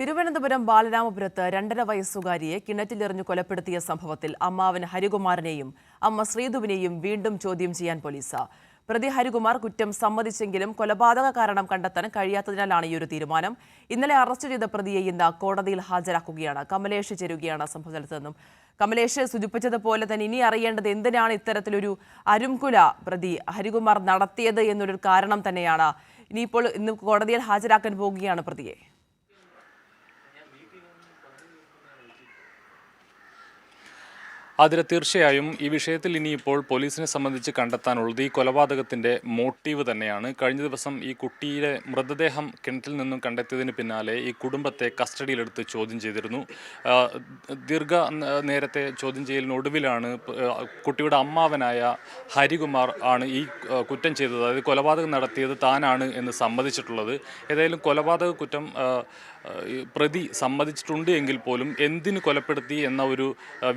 തിരുവനന്തപുരം ബാലരാമപുരത്ത് 2.5 വയസ്സുകാരിയെ കിണറ്റിലെറിഞ്ഞു കൊലപ്പെടുത്തിയ സംഭവത്തിൽ അമ്മാവൻ ഹരികുമാറിനെയും അമ്മ ശ്രീധുവിനെയും വീണ്ടും ചോദ്യം ചെയ്യാൻ പോലീസ്. പ്രതി ഹരികുമാർ കുറ്റം സമ്മതിച്ചെങ്കിലും കൊലപാതക കാരണം കണ്ടെത്താൻ കഴിയാത്തതിനാലാണ് ഈ ഒരു തീരുമാനം. ഇന്നലെ അറസ്റ്റ് ചെയ്ത പ്രതിയെ ഇന്ന് കോടതിയിൽ ഹാജരാക്കുകയാണ്. കമലേഷ് ചേരുകയാണ് സംഭവസ്ഥലത്ത് നിന്നും. കമലേഷ് സൂചിപ്പിച്ചതുപോലെ തന്നെ ഇനി അറിയേണ്ടത് എന്തിനാണ് ഇത്തരത്തിലൊരു അരുംകൊല പ്രതി ഹരികുമാർ നടത്തിയത് എന്നൊരു കാരണം തന്നെയാണ്. ഇന്ന് കോടതിയിൽ ഹാജരാക്കാൻ പോവുകയാണ് പ്രതിയെ. അതിന് തീർച്ചയായും ഈ വിഷയത്തിൽ ഇനിയിപ്പോൾ പോലീസിനെ സംബന്ധിച്ച് കണ്ടെത്താനുള്ളത് ഈ കൊലപാതകത്തിൻ്റെ മോട്ടീവ് തന്നെയാണ്. കഴിഞ്ഞ ദിവസം ഈ കുട്ടിയുടെ മൃതദേഹം കിണറ്റിൽ നിന്നും കണ്ടെത്തിയതിന് പിന്നാലെ ഈ കുടുംബത്തെ കസ്റ്റഡിയിലെടുത്ത് ചോദ്യം ചെയ്തിരുന്നു. നേരത്തെ ചോദ്യം ചെയ്യലിനൊടുവിലാണ് കുട്ടിയുടെ അമ്മാവനായ ഹരികുമാർ ആണ് ഈ കുറ്റം ചെയ്തത്, അതായത് കൊലപാതകം നടത്തിയത് താനാണ് എന്ന് സമ്മതിച്ചിട്ടുള്ളത്. ഏതായാലും കൊലപാതക കുറ്റം പ്രതി സമ്മതിച്ചിട്ടുണ്ട് എങ്കിൽ പോലും എന്തിന് കൊലപ്പെടുത്തി എന്ന ഒരു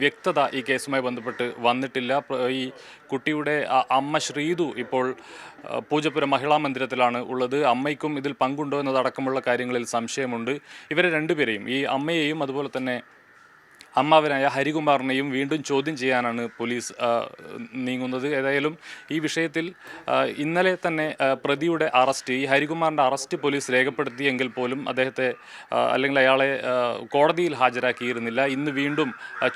വ്യക്തത ഈ കേസുമായി ബന്ധപ്പെട്ട് വന്നിട്ടില്ല. ഈ കുട്ടിയുടെ അമ്മ ശ്രീധു ഇപ്പോൾ പൂജപ്പുര മഹിളാ മന്ദിരത്തിലാണ് ഉള്ളത്. അമ്മയ്ക്കും ഇതിൽ പങ്കുണ്ടോ എന്നതടക്കമുള്ള കാര്യങ്ങളിൽ സംശയമുണ്ട്. ഇവരെ രണ്ടുപേരെയും, ഈ അമ്മയെയും അതുപോലെ തന്നെ അമ്മാവനായ ഹരികുമാറിനെയും വീണ്ടും ചോദ്യം ചെയ്യാനാണ് പോലീസ് നീങ്ങുന്നത്. ഏതായാലും ഈ വിഷയത്തിൽ ഇന്നലെ തന്നെ പ്രതിയുടെ അറസ്റ്റ്, ഈ ഹരികുമാറിൻ്റെ അറസ്റ്റ് പോലീസ് രേഖപ്പെടുത്തിയെങ്കിൽ പോലും അദ്ദേഹത്തെ അല്ലെങ്കിൽ അയാളെ കോടതിയിൽ ഹാജരാക്കിയിരുന്നില്ല. ഇന്ന് വീണ്ടും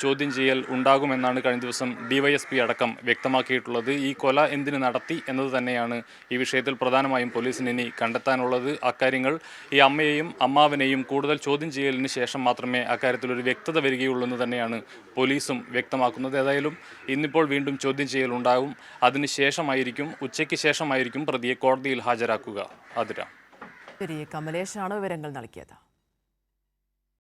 ചോദ്യം ചെയ്യൽ ഉണ്ടാകുമെന്നാണ് കഴിഞ്ഞ ദിവസം DYSP അടക്കം വ്യക്തമാക്കിയിട്ടുള്ളത്. ഈ കൊല എന്തിന് നടത്തി എന്നത് തന്നെയാണ് ഈ വിഷയത്തിൽ പ്രധാനമായും പോലീസിന് ഇനി കണ്ടെത്താനുള്ളത്. അക്കാര്യങ്ങൾ ഈ അമ്മയെയും അമ്മാവനെയും കൂടുതൽ ചോദ്യം ചെയ്യലിന് ശേഷം മാത്രമേ അക്കാര്യത്തിലൊരു വ്യക്തത വരികയുള്ളൂ എന്ന് തന്നെയാണ് പോലീസും വ്യക്തമാക്കുന്നത്. ഏതായാലും ഇന്നിപ്പോൾ വീണ്ടും ചോദ്യം ചെയ്യലുണ്ടാകും. അതിനുശേഷമായിരിക്കും, ഉച്ചയ്ക്ക് ശേഷമായിരിക്കും പ്രതിയെ കോടതിയിൽ ഹാജരാക്കുക. അതിരാ കമലേഷാണ് വിവരങ്ങൾ നൽകിയത്.